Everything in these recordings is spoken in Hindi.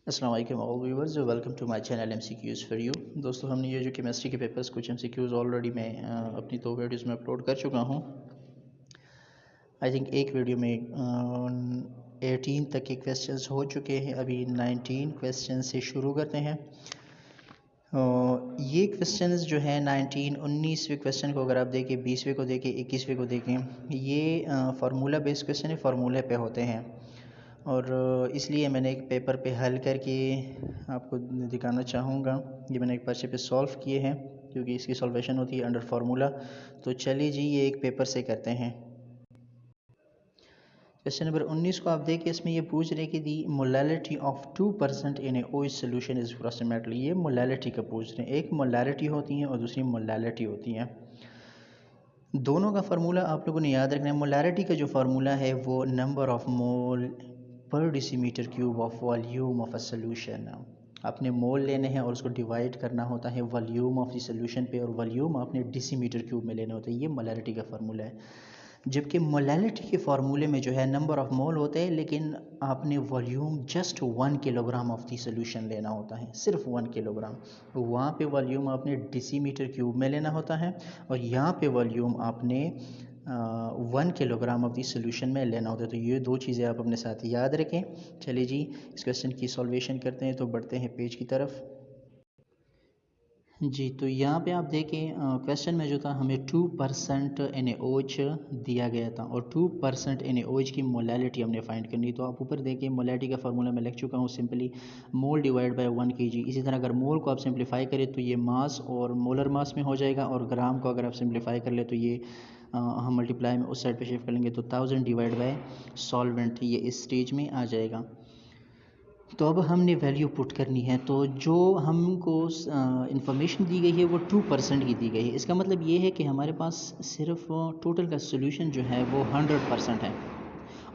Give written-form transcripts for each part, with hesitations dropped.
अस्सलाम वालेकुम all viewers, welcome to my channel MCQs for you. दोस्तों, हमने ये जो केमिस्ट्री के पेपर्स कुछ एमसीक्यूज़ ऑलरेडी मैं अपनी 2 वीडियोज़ में अपलोड कर चुका हूँ। आई थिंक एक वीडियो में 18 तक के क्वेश्चंस हो चुके हैं। अभी 19 क्वेश्चन से शुरू करते हैं। ये क्वेश्चंस जो है 19वें क्वेश्चन को अगर आप देखें, 20वें को देखें, 21वें को देखें, ये फार्मूला बेस्ड क्वेश्चन है, फार्मूले पे होते हैं और इसलिए मैंने एक पेपर पे हल करके आपको दिखाना चाहूँगा। ये मैंने एक पर्चे पे सॉल्व किए हैं क्योंकि इसकी सॉल्वेशन होती है अंडर फार्मूला। तो चलिए जी, ये एक पेपर से करते हैं। क्वेश्चन नंबर 19 को आप देखिए, इसमें ये पूछ रहे हैं कि the molality of 2% in a OH solution is approximately. ये मोलैलिटी का पूछ रहे हैं। एक मोलैलिटी होती है और दूसरी मोलैलिटी होती है। दोनों का फार्मूला आप लोगों ने याद रखना है। मोलैरिटी का जो फार्मूला है वो नंबर ऑफ मोल पर decimetre cube of volume of a solution. आपने मोल लेने हैं और उसको डिवाइड करना होता है वॉल्यूम ऑफ द सोल्यूशन पे, और वॉल्यूम आपने डेसीमीटर क्यूब में लेना होता है। ये मोलैरिटी का फार्मूला है। जबकि मोलैलिटी के फार्मूले में जो है नंबर ऑफ मोल होते हैं, लेकिन आपने volume just 1 kilogram of the solution लेना होता है, सिर्फ 1 किलोग्राम। वहाँ पे वॉल्यूम आपने डेसीमीटर क्यूब में लेना होता है और यहाँ पे वॉल्यूम आपने 1 किलोग्राम ऑफ दी सोल्यूशन में लेना होता है। तो ये दो चीज़ें आप अपने साथ याद रखें। चलिए जी, इस क्वेश्चन की सॉल्वेशन करते हैं। तो बढ़ते हैं पेज की तरफ। जी, तो यहाँ पे आप देखें, क्वेश्चन में जो था हमें 2% NaOH दिया गया था और 2% NaOH की मोलैलिटी हमने फाइंड करनी। तो आप ऊपर देखें, मोलैलिटी का फार्मूला मैं लिख चुका हूँ, simply mole divide by 1 kg। इसी तरह अगर मोल को आप सिंप्लीफाई करें तो ये मास और मोलर मास में हो जाएगा, और ग्राम को अगर आप सिंप्लीफाई कर ले तो ये हम मल्टीप्लाई में उस साइड पे शिफ्ट कर लेंगे तो 1000 डिवाइड बाय सॉल्वेंट, ये इस स्टेज में आ जाएगा। तो अब हमने वैल्यू पुट करनी है। तो जो हमको इंफॉर्मेशन दी गई है वो 2% की दी गई है। इसका मतलब ये है कि हमारे पास सिर्फ टोटल का सोल्यूशन जो है वो 100% है,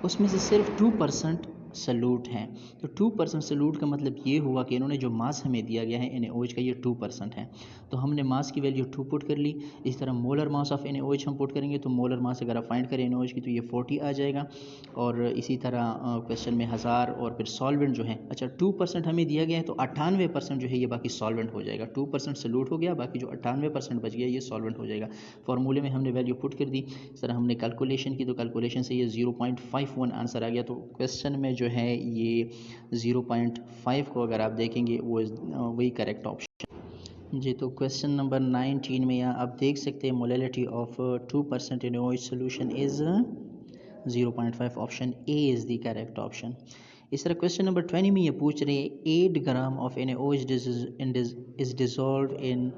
उसमें से सिर्फ 2% सल्यूट हैं। तो 2% सल्यूट का मतलब ये हुआ कि इन्होंने जो मास हमें दिया गया है NaOH का, ये 2% है। तो हमने मास की वैल्यू 2 पुट कर ली। इस तरह मोलर मास ऑफ NaOH हम पुट करेंगे तो मोलर मास अगर आप फाइंड करें NaOH की तो ये 40 आ जाएगा। और इसी तरह क्वेश्चन में 1000 और फिर सॉल्वेंट जो है, अच्छा 2% हमें दिया गया है तो 98% जो है ये बाकी सॉल्वेंट हो जाएगा। 2% सल्यूट हो गया, बाकी जो 98% बच गया ये सॉल्वेंट हो जाएगा। फार्मूले में हमने वैल्यू पुट कर दी। इस तरह हमने कैलकुलेशन की तो कैलकुलेशन से ये 0.51 आंसर आ गया। तो क्वेश्चन में जो है ये 0.5 को अगर आप देखेंगे वो वही करेक्ट ऑप्शन। जी, तो क्वेश्चन नंबर 19 में यहाँ आप देख सकते हैं molality of 2% in OH solution is 0.5। Option A is the correct option. इस तरह क्वेश्चन नंबर 20 में ये पूछ रहे हैं 8 gram of NaOH is dissolve in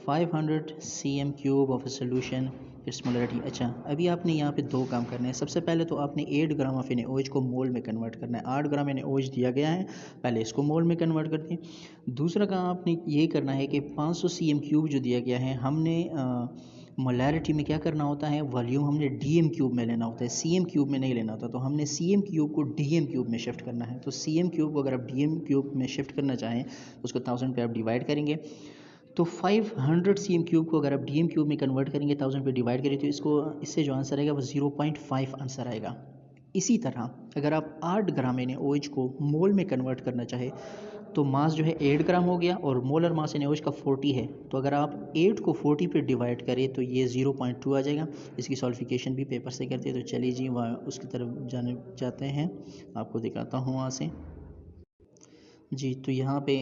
500 cm cube of a solution, it's molarity. अच्छा, अभी आपने यहाँ पे दो काम करने हैं। सबसे पहले तो आपने 8 ग्राम ऑफ NaOH को मोल में कन्वर्ट करना है। 8 ग्राम NaOH दिया गया है, पहले इसको मोल में कन्वर्ट करते हैं। दूसरा काम आपने ये करना है कि 500 cm क्यूब जो दिया गया है, हमने मोलैरिटी में क्या करना होता है, वॉल्यूम हमने DM क्यूब में लेना होता है, CM क्यूब में नहीं लेना होता। तो हमने CM क्यूब को DM क्यूब में शिफ्ट करना है। तो CM क्यूब को अगर आप DM क्यूब में शिफ्ट करना चाहें तो उसको 1000 पे आप डिवाइड करेंगे। तो 500 cm क्यूब को अगर आप DM क्यूब में कन्वर्ट करेंगे, 1000 पे डिवाइड करें, तो इससे जो आंसर आएगा वो 0.5 आंसर आएगा। इसी तरह अगर आप 8 ग्राम NaOH को मोल में कन्वर्ट करना चाहे तो मास जो है 8 ग्राम हो गया और मोलर मास NaOH का 40 है। तो अगर आप 8 को 40 पे डिवाइड करें तो ये 0.2 आ जाएगा। इसकी सॉल्विफिकेशन भी पेपर से करते हैं। तो चलिए जी, वहाँ उसकी तरफ जाते हैं, आपको दिखाता हूँ वहाँ से। जी, तो यहाँ पे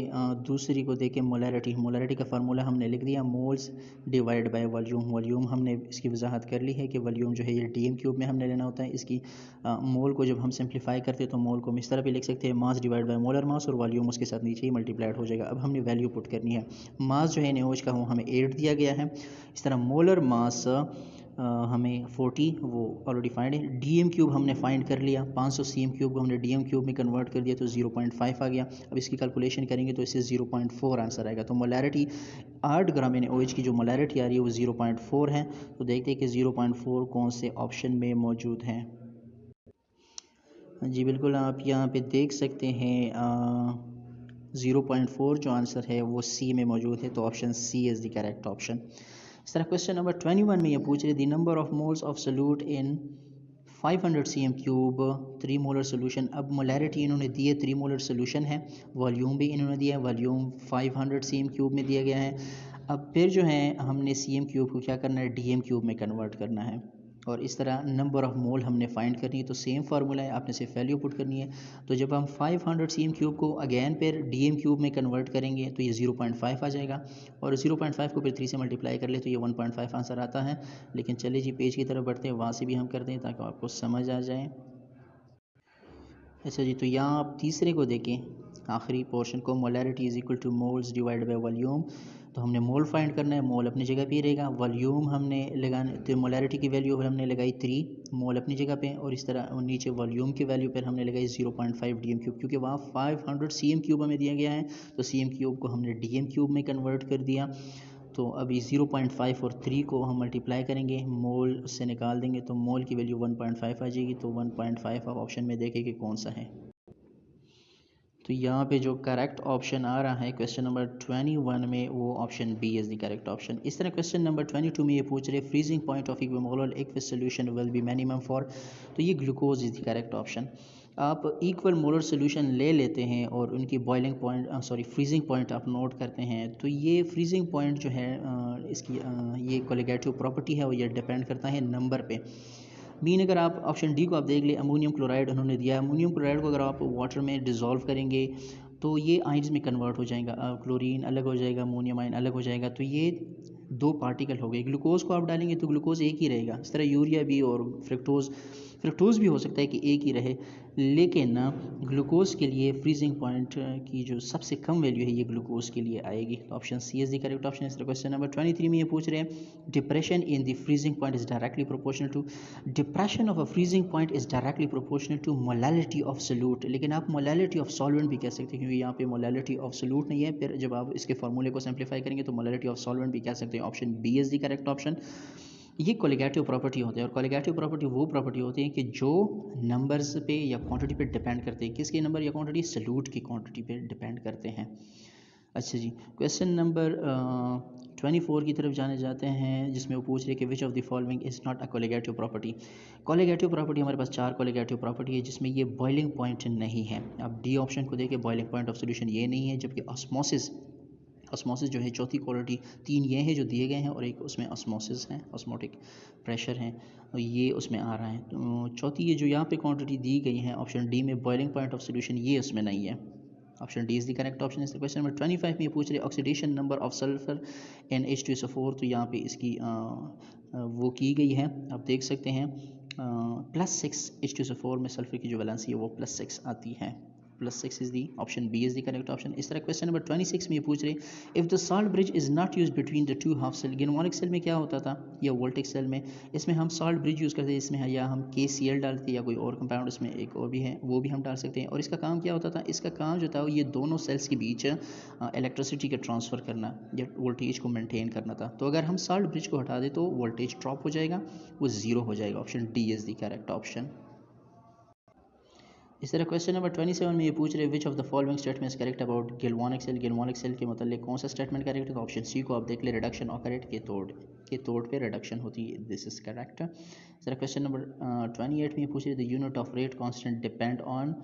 दूसरी को देखें, मोलैरिटी का फार्मूला हमने लिख दिया, मोल्स डिवाइड बाय वॉल्यूम हमने इसकी वजाहत कर ली है कि वॉल्यूम जो है ये DM क्यूब में हमने लेना होता है। इसकी मोल को जब हम सिंप्लीफाई करते हैं तो मोल को हम इस तरह भी लिख सकते हैं, mass divide by molar mass, और वॉल्यूम उसके साथ नीचे ही मल्टीप्लाइड हो जाएगा। अब हमने वैल्यू पुट करनी है। मास जो है NaOH का वो हमें 8 दिया गया है। इस तरह मोलर मास हमें 40 वो ऑलरेडी फाइंड है। DM क्यूब हमने फाइंड कर लिया, 500 cm क्यूब को हमने DM क्यूब में कन्वर्ट कर दिया तो 0.5 आ गया। अब इसकी कैलकुलेशन करेंगे तो इससे 0.4 आंसर आएगा। तो मोलैरिटी 8 ग्राम NaOH की जो मोलैरिटी आ रही है वो 0.4 है। तो देखते हैं कि 0.4 कौन से ऑप्शन में मौजूद है। जी बिल्कुल, आप यहाँ पे देख सकते हैं 0.4 जो आंसर है वो C में मौजूद है। तो option C is the correct option. इस तरह क्वेश्चन नंबर 21 में ये पूछ रहे the number of moles of solute in 500 cm³ 3 molar solution. अब मोलैरिटी इन्होंने दी है 3 मोलर सोल्यूशन है, वॉल्यूम भी इन्होंने दिया है, वॉल्यूम 500 cm³ में दिया गया है। अब फिर जो है हमने cm³ को क्या करना है, dm³ में कन्वर्ट करना है, और इस तरह नंबर ऑफ़ मोल हमने फाइंड करनी है। तो सेम फार्मूला है, आपने सिर्फ वैल्यू पुट करनी है। तो जब हम 500 cm³ को अगेन फिर dm³ में कन्वर्ट करेंगे तो ये 0.5 आ जाएगा, और 0.5 को फिर 3 से मल्टीप्लाई कर ले तो ये 1.5 आंसर आता है। लेकिन चलिए जी पेज की तरफ बढ़ते हैं, वहाँ से भी हम करते हैं ताकि आपको समझ आ जाए। अच्छा जी, तो यहाँ आप तीसरे को देखें, आखिरी पोर्शन को, molarity is equal two moles divide by volume. तो हमने मोल फाइंड करना है, मोल अपनी जगह पे ही रहेगा, वॉल्यूम हमने लगाने, तो मोलैरिटी की वैल्यू हमने लगाई 3, मोल अपनी जगह पे, और इस तरह नीचे वॉल्यूम की वैल्यू पर हमने लगाई 0.5 dm³, क्योंकि वहाँ 500 cm³ हमें दिया गया है, तो cm³ को हमने dm³ में कन्वर्ट कर दिया। तो अभी 0.5 और 3 को हम मल्टीप्लाई करेंगे, मोल से निकाल देंगे तो मोल की वैल्यू 1.5 आ जाएगी। तो 1.5 आप ऑप्शन में देखें कि कौन सा है। तो यहाँ पे जो करेक्ट ऑप्शन आ रहा है क्वेश्चन नंबर 21 में, वो option B is the correct option. इस तरह क्वेश्चन नंबर 22 में ये पूछ रहे freezing point of equimolar aqueous solution will be minimum for, तो ये glucose is the correct option. आप इक्वल मोलर सोल्यूशन ले लेते हैं और उनकी बॉइलिंग पॉइंट फ्रीजिंग पॉइंट आप नोट करते हैं, तो ये फ्रीजिंग पॉइंट जो है इसकी ये कोलिगेटिव प्रॉपर्टी है और ये डिपेंड करता है नंबर पे। मीन अगर आप ऑप्शन डी को आप देख ले, अमोनियम क्लोराइड उन्होंने दिया है, अमोनियम क्लोराइड को अगर आप वाटर में डिज़ोल्व करेंगे तो ये आइंस में कन्वर्ट हो जाएगा, क्लोरीन अलग हो जाएगा, अमोनियम आयन अलग हो जाएगा, तो ये दो पार्टिकल हो गए। ग्लूकोज को आप डालेंगे तो ग्लूकोज एक ही रहेगा, इस तरह यूरिया भी और फ्रक्टोज भी हो सकता है कि एक ही रहे, लेकिन ग्लूकोज के लिए फ्रीजिंग पॉइंट की जो सबसे कम वैल्यू है ये ग्लूकोज के लिए आएगी। तो option C is the correct option. इस तरह क्वेश्चन नंबर 23 में ये पूछ रहे हैं depression in the freezing point is directly proportional to, depression of a freezing point is directly proportional to molality of solute, लेकिन आप मोलैलिटी ऑफ सॉल्वेंट भी कह सकते हैं, क्योंकि यहाँ पे मोलैलिटी ऑफ सोल्यूट नहीं है। फिर जब आप इसके फार्मूले को सिंप्लीफाई करेंगे तो मोलैलिटी ऑफ सॉल्वेंट भी कह सकते हैं। Option B is the correct option. ये कोलिगेटिव प्रॉपर्टी होते हैं, और कोलिगेटिव प्रॉपर्टी वो प्रॉपर्टी होती है कि जो नंबर्स पे या क्वांटिटी पे डिपेंड करते हैं। किसके नंबर या क्वांटिटी? सोल्यूट की क्वांटिटी पे डिपेंड करते हैं। अच्छा जी, क्वेश्चन नंबर 24 की तरफ जाने जाते हैं, जिसमें वो पूछ रहे कि विच of the following is not a colligative property. Colligative property हमारे पास 4 कोलिगेटिव प्रॉपर्टी है जिसमें ये बॉइलिंग पॉइंट नहीं है। अब डी ऑप्शन को देखिए, बॉइलिंग पॉइंट ऑफ सोल्यूशन ये नहीं है, जबकि ऑस्मोसिस जो है चौथी क्वालिटी, 3 ये हैं जो दिए गए हैं और एक उसमें ऑस्मोसिस है, ऑस्मोटिक प्रेशर है, और ये उसमें आ रहा है। तो चौथी ये जो यहाँ पे क्वांटिटी दी गई है ऑप्शन डी में, बॉइलिंग पॉइंट ऑफ सोल्यूशन, ये उसमें नहीं है। Option D is the correct option. इस क्वेश्चन नंबर 25 में ये पूछ रहे oxidation number of sulphur in H2SO4, तो यहाँ पे इसकी वो की गई है, आप देख सकते हैं +6 H2SO4 में सल्फर की जो वैलेंसी है वो +6 आती है, +6 is the option B is the correct option. इस तरह क्वेश्चन नंबर 26 में ये पूछ रहे if the salt bridge is not use between the two half cell, गिनोनिक सेल में क्या होता था या वोल्टिक सेल में, इसमें हम सॉल्ट ब्रिज यूज़ करते हैं, इसमें या हम KCl डालते हैं या कोई और कंपाउंड, इसमें एक और भी है वो भी हम डाल सकते हैं। और इसका काम क्या होता था? इसका काम जो था ये दोनों सेल्स के बीच इलेक्ट्रिसिटी का ट्रांसफ़र करना या वोल्टेज को मेनटेन करना था। तो अगर हम सॉल्ट ब्रिज को हटा दें तो वोल्टेज ड्रॉप हो जाएगा, वो ज़ीरो हो जाएगा। Option D is the correct option. इस तरह क्वेश्चन नंबर 27 में ये पूछ रहे which of the following statements correct about galvanic cell, galvanic cell के मतलब कौन सा स्टेटमेंट करेक्ट है? तो ऑप्शन सी को आप देख ले, रिडक्शन ऑकरेट के तोड़ पे रिडक्शन होती है, दिस इज करेक्ट। इस तरह क्वेश्चन नंबर 28 में ये पूछ रहे the unit of rate constant depend on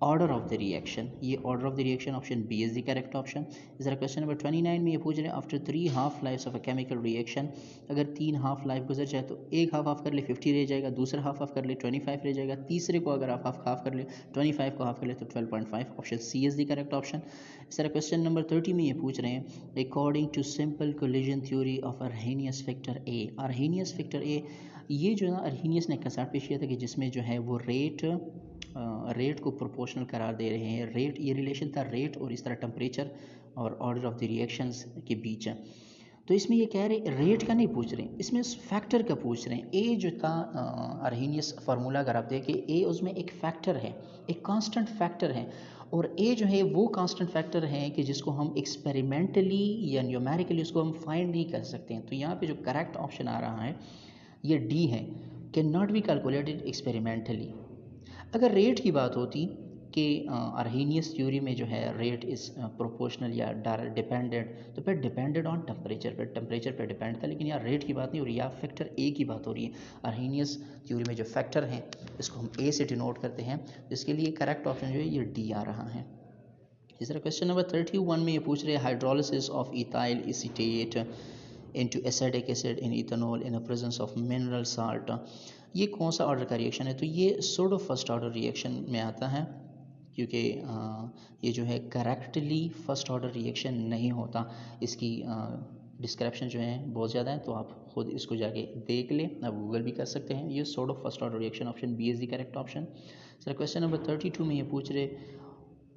order of the reaction, ये order of the reaction, option B is the correct option. इस तरह क्वेश्चन नंबर 29 में ये पूछ रहे हैं after 3 half lives of a chemical reaction, अगर 3 हाफ लाइफ गुजर जाए तो एक हाफ कर ले 50 रह जाएगा, दूसरा हाफ कर ले 25 रह जाएगा, तीसरे को अगर आप हाफ कर ले 25 को हाफ कर ले तो 12.5, option C is the correct option. इस तरह क्वेश्चन नंबर 30 में ये पूछ रहे हैं according to simple collision theory of Arrhenius factor A, Arrhenius factor A, ये जो है ना अर्हेनियस ने कंसेप्ट पेश किया था कि जिसमें जो है वो रेट को प्रोपोर्शनल करार दे रहे हैं। रेट, ये रिलेशन था रेट और इस तरह टेम्परेचर और ऑर्डर ऑफ द रिएक्शंस के बीच है। तो इसमें ये कह रहे रेट का नहीं पूछ रहे हैं, इसमें फैक्टर का पूछ रहे हैं। ए जो था अर्हेनियस फार्मूला अगर आप देखें, ए उसमें एक फैक्टर है, एक कांस्टेंट फैक्टर है, और ए जो है वो कांस्टेंट फैक्टर है कि जिसको हम एक्सपेरिमेंटली या न्यूमेरिकली उसको हम फाइंड नहीं कर सकते हैं। तो यहाँ पे जो करेक्ट ऑप्शन आ रहा है ये डी है, can not be calculated experimentally. अगर रेट की बात होती कि अर्हीनियस थ्योरी में जो है रेट इज़ प्रोपोर्शनल या डिपेंडेंट, तो फिर डिपेंडेड ऑन टेम्परेचर पे डिपेंड था, लेकिन यहाँ रेट की बात नहीं हो रही, यहाँ फैक्टर ए की बात हो रही है। अर्हीनियस थ्योरी में जो फैक्टर हैं इसको हम ए से डिनोट करते हैं, जिसके लिए करेक्ट ऑप्शन जो है ये डी आ रहा है। इस तरह क्वेश्चन नंबर 31 में ये पूछ रहे हैं hydrolysis of ethyl acetate into acetic acid in ethanol in the presence of mineral salt, ये कौन सा ऑर्डर का रिएक्शन है? तो ये सोडो फर्स्ट ऑर्डर रिएक्शन में आता है, क्योंकि ये जो है करेक्टली फर्स्ट ऑर्डर रिएक्शन नहीं होता। इसकी डिस्क्रिप्शन जो है बहुत ज़्यादा है, तो आप खुद इसको जाके देख लें, आप गूगल भी कर सकते हैं। ये pseudo first order reaction, option B is the correct option. Sir question number 32 में ये पूछ रहे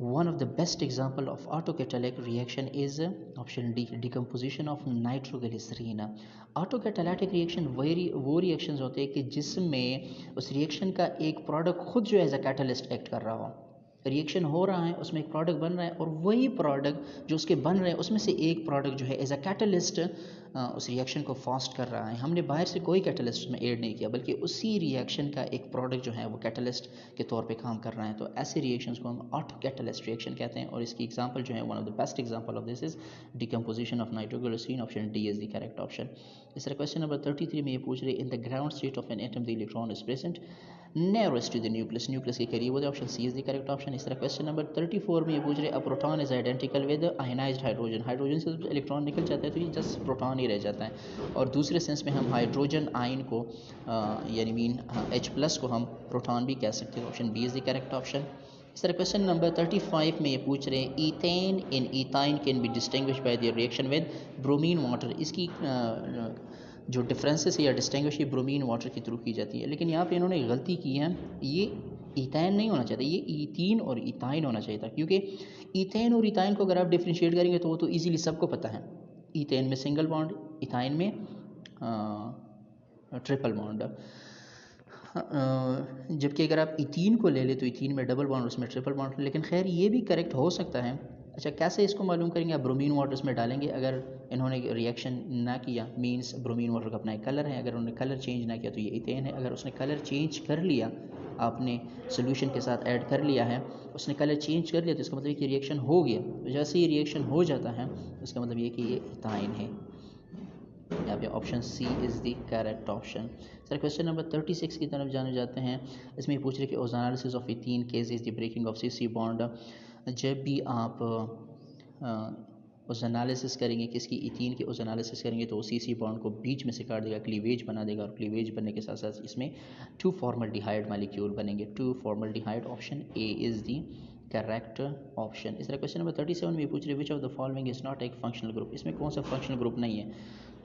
one of the best example of autocatalytic reaction is option D decomposition of nitroglycerin। Autocatalytic reaction वो रिएक्शंस होते हैं कि जिसमें उस रिएक्शन का एक प्रोडक्ट खुद जो एज अ कैटलिस्ट एक्ट कर रहा हो। रिएक्शन हो रहा है, उसमें एक प्रोडक्ट बन रहा है, और वही प्रोडक्ट जो उसके बन रहे हैं उसमें से एक प्रोडक्ट जो है एज अ कैटलिस्ट उस रिएक्शन को फास्ट कर रहा है। हमने बाहर से कोई कैटलिस्ट में ऐड नहीं किया, बल्कि उसी रिएक्शन का एक प्रोडक्ट जो है वो कैटलिस्ट के तौर पे काम कर रहा है। तो ऐसे रिएक्शंस को हम ऑटो कैटलिस्ट रिएक्शन कहते हैं, और इसकी एग्जांपल जो है one of the best example of this is decomposition of nitroglycerine, option D is the correct option. इस तरह क्वेश्चन नंबर 33 में ये पूछ रहे in the ground state of an atom the electron is present nearest to the nucleus, nucleus के करीब होता है, option C is the correct option. इस तरह क्वेश्चन नंबर 34 में ये पूछ रहे a proton is identical with ionised hydrogen, hydrogen से इलेक्ट्रॉन निकल जाता है तो ये जस्ट प्रोटॉन ही रह जाता है, और दूसरे सेंस में हम हाइड्रोजन आयन को यानी मीन H+ को हम प्रोटॉन भी कह सकते हैं, option B is the correct option. इस तरह क्वेश्चन नंबर 35 में ये पूछ रहे हैं ethane in ethyne can be distinguish by the reaction with bromine water, इसकी जो डिफरेंसेस है या डिस्टिंग्विश ये ब्रोमीन वाटर के थ्रू की जाती है, लेकिन यहाँ पे इन्होंने गलती की है, ये इथेन नहीं होना चाहिए, ये ईथीन और इथाइन होना चाहिए था, क्योंकि इथेन और इथाइन को अगर आप डिफ्रेंशिएट करेंगे तो वो तो ईजिली सबको पता है, इथेन में सिंगल बॉन्ड, इथाइन में ट्रिपल बॉन्ड, जबकि अगर आप इथीन को ले ले तो इथीन में डबल बॉन्ड, उसमें ट्रिपल बॉन्ड, लेकिन खैर ये भी करेक्ट हो सकता है। अच्छा, कैसे इसको मालूम करेंगे? आप ब्रोमीन वाटर उसमें डालेंगे, अगर इन्होंने रिएक्शन ना किया मींस ब्रोमीन वाटर का अपना एक कलर है, अगर उन्होंने कलर चेंज ना किया तो ये इथेन है, अगर उसने कलर चेंज कर लिया, आपने सोल्यूशन के साथ ऐड कर लिया है, उसने कलर चेंज कर लिया, तो इसका मतलब ये कि रिएक्शन हो गया, तो जैसे ही रिएक्शन हो जाता है इसका मतलब ये कि ये इथाइन है। यहाँ पे option C is the correct option. Sir question number 36 की तरफ जाने जाते हैं। इसमें पूछ रहे कि ozonolysis of ethene case is the breaking of CC bond. जब भी आप ओजोनालिसिस करेंगे, किसकी, इथीन की ओजोनालिसिस करेंगे, तो CC बॉन्ड को बीच में से काट देगा, क्लीवेज बना देगा, और क्लीवेज बनने के साथ साथ इसमें 2 फॉर्मल्डिहाइड मालिक्यूल बनेंगे, 2 formaldehyde, option A is the correct option. इस तरह क्वेश्चन नंबर 37 में पूछ रहे which of the following is not एक फंक्शनल ग्रुप, इसमें कौन सा फंक्शनल ग्रुप नहीं है?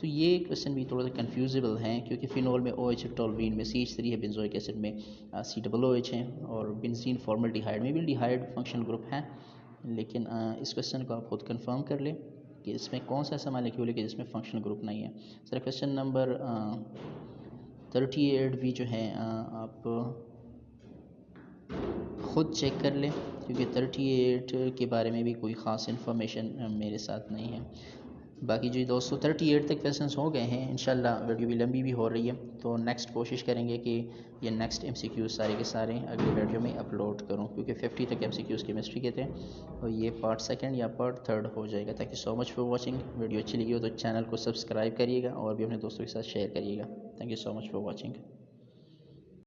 तो ये क्वेश्चन भी थोड़ा सा कन्फ्यूजेबल है, क्योंकि फिनोल में OH है, टोल्यूइन में CH3 है, बेंजोइक एसिड में COOH है, और बेंजीन फॉर्मल्डिहाइड में भी डिहाइड फंक्शनल ग्रुप है, लेकिन इस क्वेश्चन को आप खुद कंफर्म कर लें कि इसमें कौन सा ऐसा मॉलिक्यूल है कि जिसमें फंक्शनल ग्रुप नहीं है। सर क्वेश्चन नंबर 38 भी जो है आप ख़ुद चेक कर लें, क्योंकि 38 के बारे में भी कोई ख़ास इन्फॉर्मेशन मेरे साथ नहीं है। बाकी जो दोस्तों 38 तक क्वेश्चंस हो गए हैं, इंशाल्लाह वीडियो भी लंबी भी हो रही है, तो नेक्स्ट कोशिश करेंगे कि ये नेक्स्ट MCQ सारे के सारे अगले वीडियो में अपलोड करूं, क्योंकि 50 तक MCQs केमिस्ट्री के थे, और ये पार्ट 2 या पार्ट 3 हो जाएगा। Thank you so much for watching. Video अच्छी लगी हो तो चैनल को सब्सक्राइब करिएगा और भी अपने दोस्तों के साथ शेयर करिएगा। Thank you so much for watching.